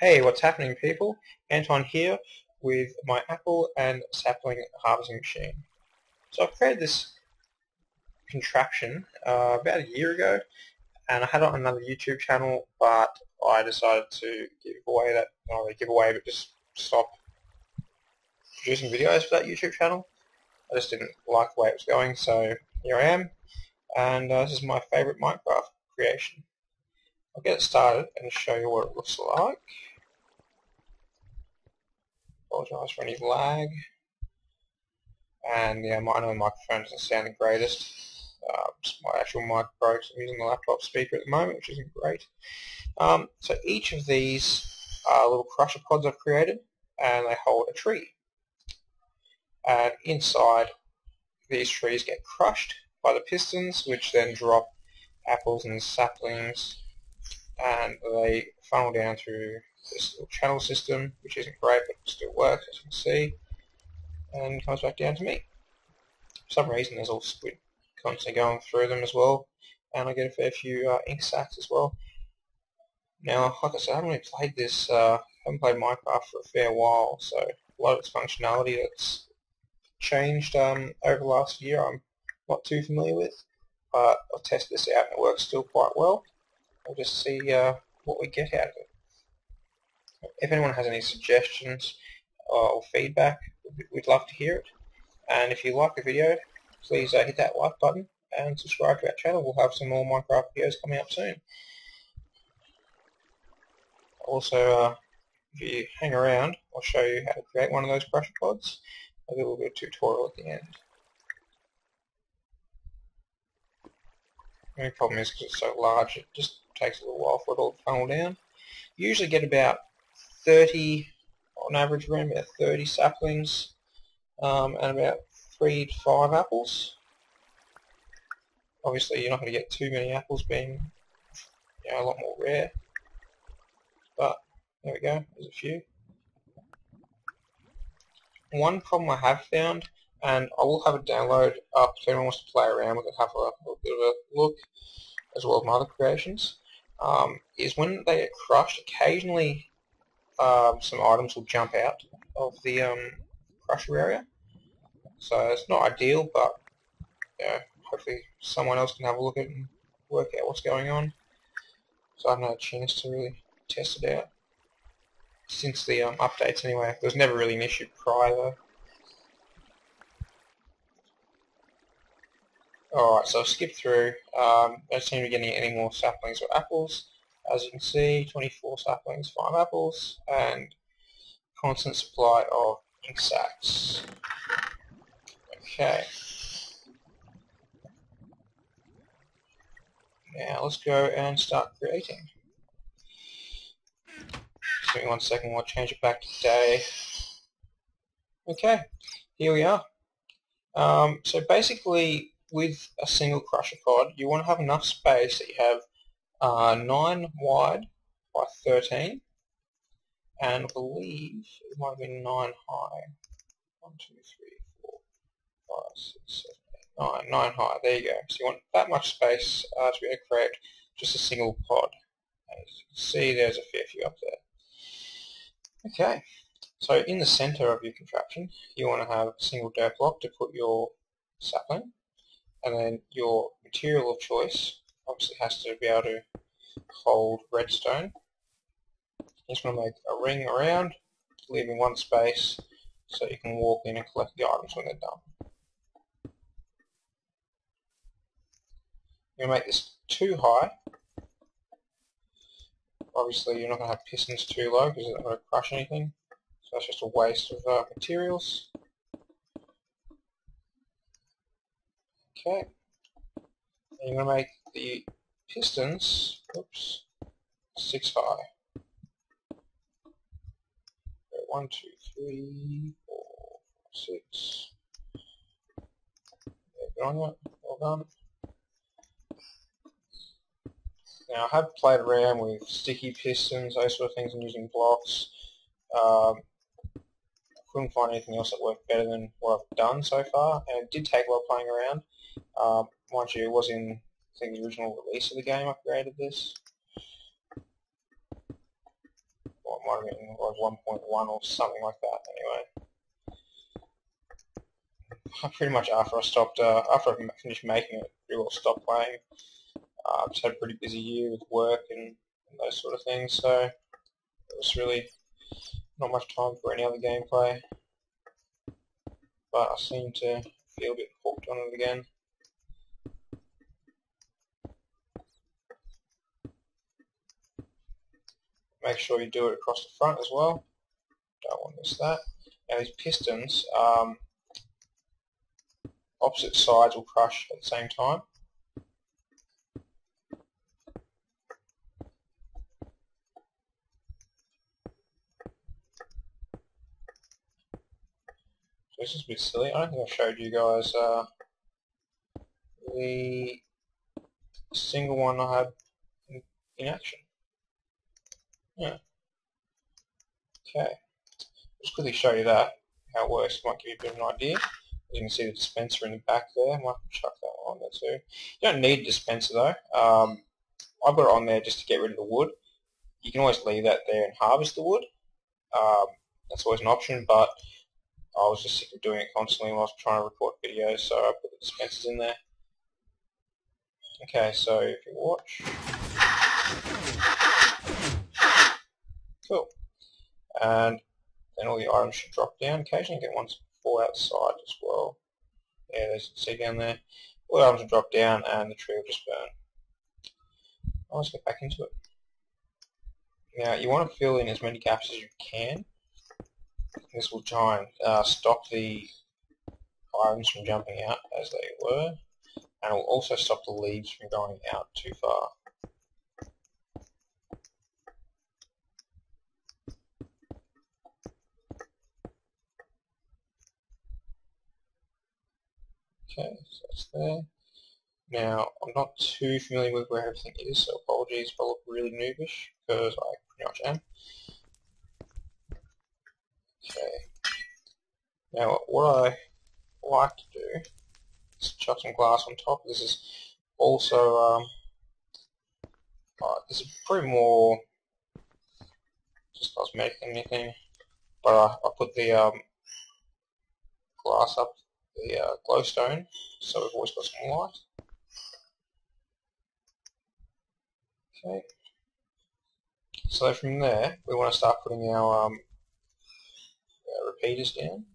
Hey, what's happening, people? Anton here with my apple and sapling harvesting machine. So I created this contraption about a year ago, and I had it on another YouTube channel, but I decided to give away that, not really give away, but just stop producing videos for that YouTube channel. I just didn't like the way it was going, so here I am, and this is my favorite Minecraft creation. I'll get it started and show you what it looks like. Apologise for any lag. And yeah, I know the microphone doesn't sound the greatest. My actual mic broke, so I'm using the laptop speaker at the moment, which isn't great. So each of these are little crusher pods I've created, and they hold a tree. And inside, these trees get crushed by the pistons, which then drop apples and saplings, and they funnel down through this little channel system, which isn't great, but still works, as you can see, and comes back down to me. For some reason, there's all squid constantly going through them as well, and I get a fair few ink sacs as well. Now, like I said, I haven't really played this, haven't played Minecraft for a fair while, so a lot of its functionality that's changed over the last year I'm not too familiar with, but I've tested this out and it works still quite well. We'll just see what we get out of it. If anyone has any suggestions or feedback, we'd love to hear it. And if you like the video, please hit that like button and subscribe to our channel. We'll have some more Minecraft videos coming up soon. Also, if you hang around, I'll show you how to create one of those crusher pods. I'll do a little bit of tutorial at the end. The only problem is because it's so large, it just takes a little while for it all to funnel down. You usually get about 30, on average around about 30 saplings and about 3 to 5 apples. Obviously you're not going to get too many apples, being a lot more rare, but there we go, there's a few. One problem I have found, and I will have a download up if anyone wants to play around with it, have a little bit of a look, as well as my other creations, is when they get crushed, occasionally some items will jump out of the crusher area. So it's not ideal, but hopefully someone else can have a look at it and work out what's going on. So I haven't had a chance to really test it out since the updates anyway. There was never really an issue prior though. Alright, so I'll skip through. I don't seem to be getting any more saplings or apples. As you can see, 24 saplings, 5 apples, and constant supply of ink sacs. Okay. Now let's go and start creating. Just give me 1 second, we'll change it back to day. Okay, here we are. So basically, with a single crusher pod, you want to have enough space that you have 9 wide by 13, and I believe it might have been 9 high. 1, 2, 3, 4, 5, 6, 7, 8, 9. 9 high. There you go. So you want that much space to be able to create just a single pod. As you can see, there's a fair few up there. Okay. So in the center of your contraption, you want to have a single dirt block to put your sapling, and then your material of choice obviously has to be able to hold redstone. You just want to make a ring around, leaving 1 space so you can walk in and collect the items when they're done. You're going to make this too high. Obviously you're not going to have pistons too low because it's not going to crush anything. So that's just a waste of materials. Okay. And you're going to make the pistons, 6 high. 1, 2, 3, 4, 5, 6. Good on you. Well done. Now I have played around with sticky pistons, those sort of things, and using blocks. I couldn't find anything else that worked better than what I've done so far, and it did take a lot of playing around. Mind you, it was in, I think, the original release of the game I created this. Well, it might have been like 1.1 or something like that. Anyway, pretty much after I finished making it, pretty well stopped playing. Just had a pretty busy year with work and those sort of things, so it was really not much time for any other gameplay. But I seem to feel a bit hooked on it again. Make sure you do it across the front as well. Don't want to miss that. Now these pistons, opposite sides will crush at the same time. So this is a bit silly. I don't think I've showed you guys the single one I had in action. Yeah. Okay. Just quickly show you that, how it works. Might give you a bit of an idea. You can see the dispenser in the back there. Might chuck that on there too. You don't need a dispenser though. I've got it on there just to get rid of the wood. You can always leave that there and harvest the wood. That's always an option, but I was just sick of doing it constantly while I was trying to record videos, so I put the dispensers in there. Okay, so if you watch. Cool. And then all the items should drop down. Occasionally you get ones fall outside as well. Yeah, as you can see down there. All the items will drop down and the tree will just burn. Let's get back into it. Now you want to fill in as many gaps as you can. This will try and stop the items from jumping out as they were, and it will also stop the leaves from going out too far. Okay, so that's there. Now, I'm not too familiar with where everything is, so apologies if I look really noobish, because I pretty much am. Okay. Now, what I like to do is chuck some glass on top. This is also, this is pretty more just cosmetic than anything, but I put the glass up the glowstone, so we've always got some light. Okay. So from there, we want to start putting our repeaters down.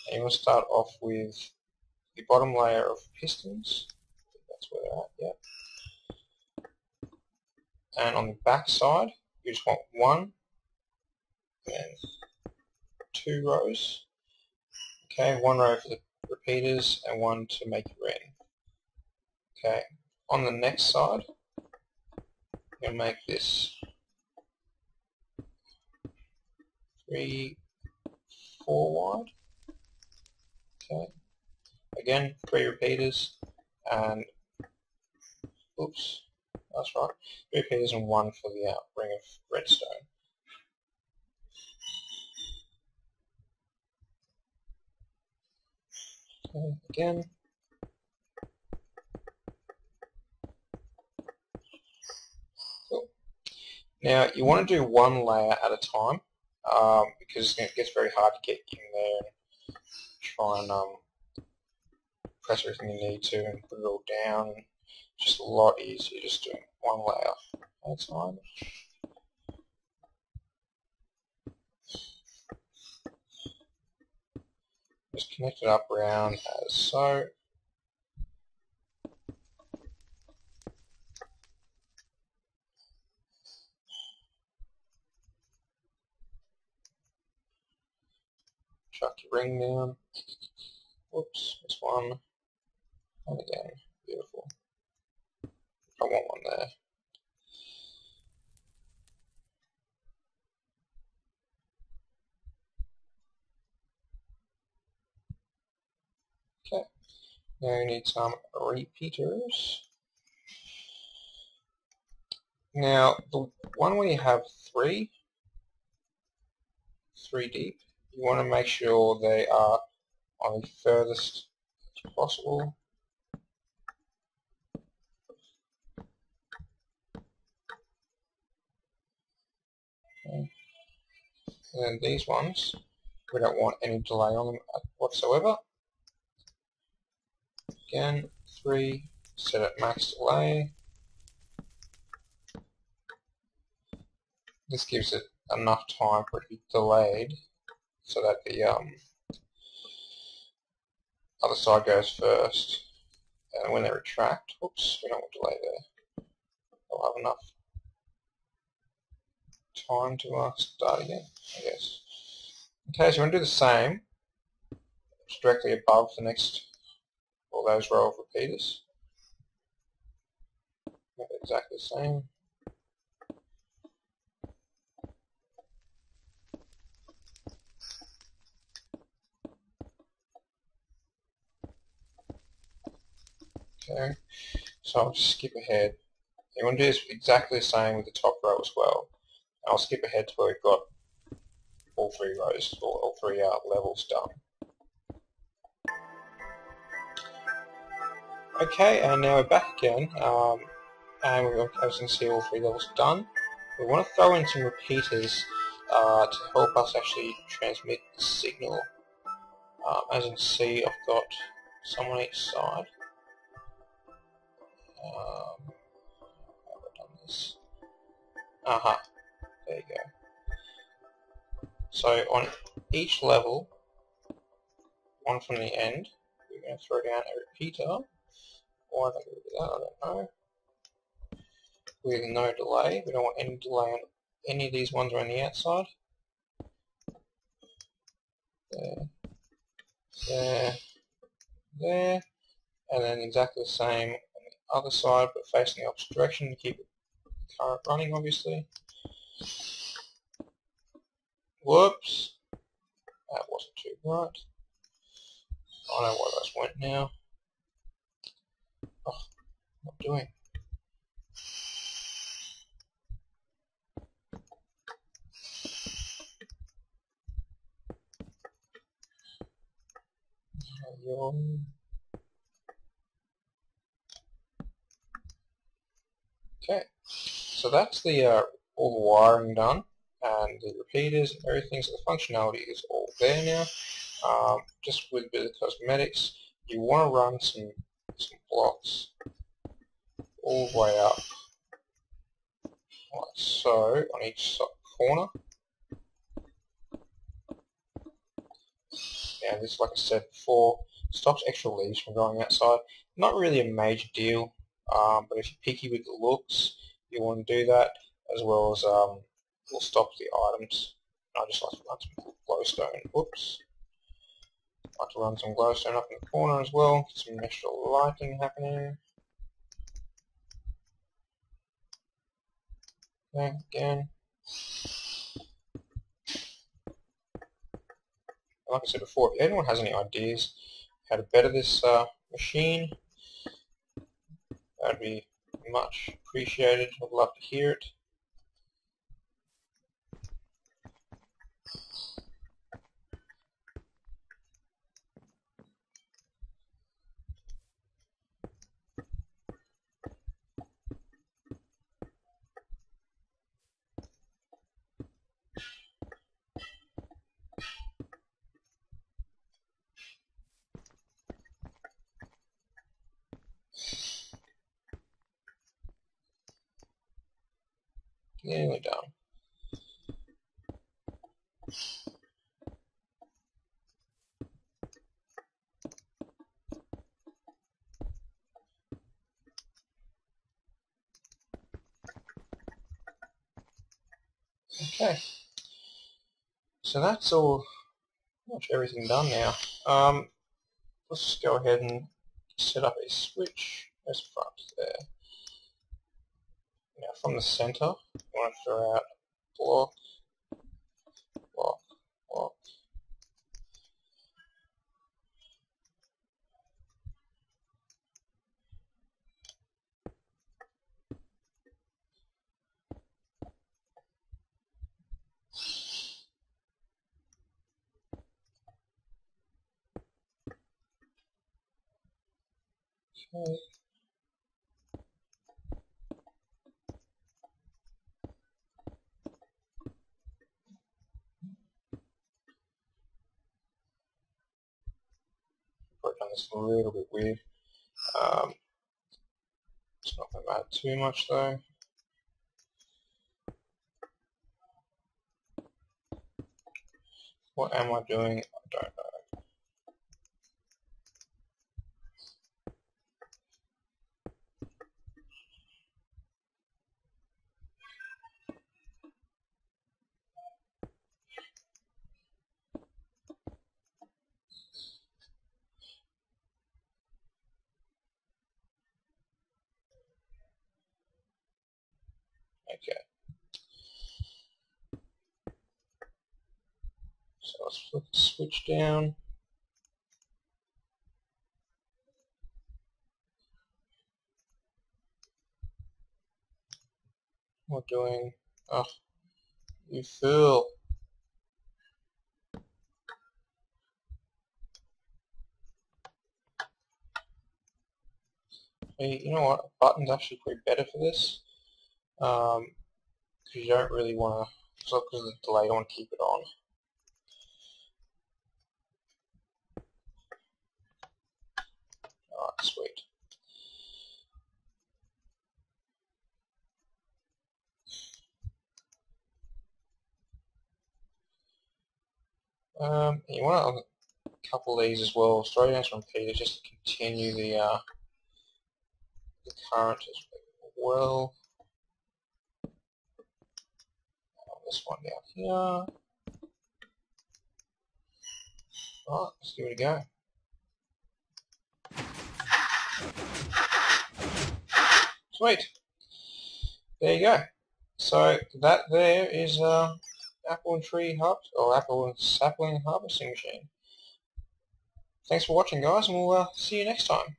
And you want to start off with the bottom layer of pistons. That's where they're at, yeah. And on the back side, you just want one, then 2 rows. Okay, 1 row for the repeaters and 1 to make your ring. Okay, on the next side, you're going to make this 3, 4 wide. Okay, again 3 repeaters and oops, that's right, 3 repeaters and 1 for the ring of redstone. Okay, again. Cool. Now you want to do 1 layer at a time because it gets very hard to get in there and try and press everything you need to and put it all down. It's just a lot easier just doing 1 layer at a time. Just connect it up around as so. Chuck your ring down. Whoops, this one. And again, beautiful. I want one there. Okay, now you need some repeaters. Now, the one where you have 3 deep, you want to make sure they are on the furthest as possible. Okay. And then these ones, we don't want any delay on them whatsoever. Again, 3, set at max delay. This gives it enough time for it to be delayed so that the other side goes first. And when they retract, oops, we don't want delay there. They'll have enough time to start again, I guess. Okay, so we're going to do the same. It's directly above the next, all those row of repeaters. Make it exactly the same. Okay, so I'll just skip ahead. You want to do this exactly the same with the top row as well. I'll skip ahead to where we've got all 3 rows, or all 3 levels done. Okay, and now we're back again, and we've got, as you can see, all 3 levels done. We want to throw in some repeaters to help us actually transmit the signal. As you can see, I've got some on each side. How have I done this? Aha, there you go. So on each level, one from the end, we're going to throw down a repeater. Why don't we do that? I don't know. With no delay. We don't want any delay on any of these ones around the outside. There, there, there, and then exactly the same on the other side, but facing the opposite direction to keep the current running, obviously. Whoops, that wasn't too bright. I know why those went now. Oh, what am I doing? Okay, so that's the all the wiring done, and the repeaters and everything, so the functionality is all there now. Just with a bit of cosmetics, you want to run some blocks all the way up, like so, on each corner. And this, like I said before, stops extra leaves from going outside. Not really a major deal, but if you're picky with the looks, you want to do that, as well as will stop the items. I just like to run some glowstone. Whoops. I like to run some glowstone up in the corner as well, get some extra lighting happening. Okay, again. Like I said before, if anyone has any ideas how to better this machine, that would be much appreciated. I'd love to hear it. Nearly done. Okay, so that's all, pretty much everything done now. Let's just go ahead and set up a switch. There's front there. Now from the center, you want to throw out block, block, block. Okay. this a little bit weird. It's not going to matter too much though. What am I doing? I don't know. Okay. So let's flip the switch down. We're doing... Oh, you fool. Hey, you know what? A button's actually pretty better for this. Because you don't really want to... Because of the delay, you don't want to keep it on. Alright, sweet. You want a couple of these as well. Throw down some repeaters just to continue the current as well. This one down here. Alright, let's give it a go. Sweet. There you go. So that there is apple and tree harvest, or apple and sapling harvesting machine. Thanks for watching, guys, and we'll see you next time.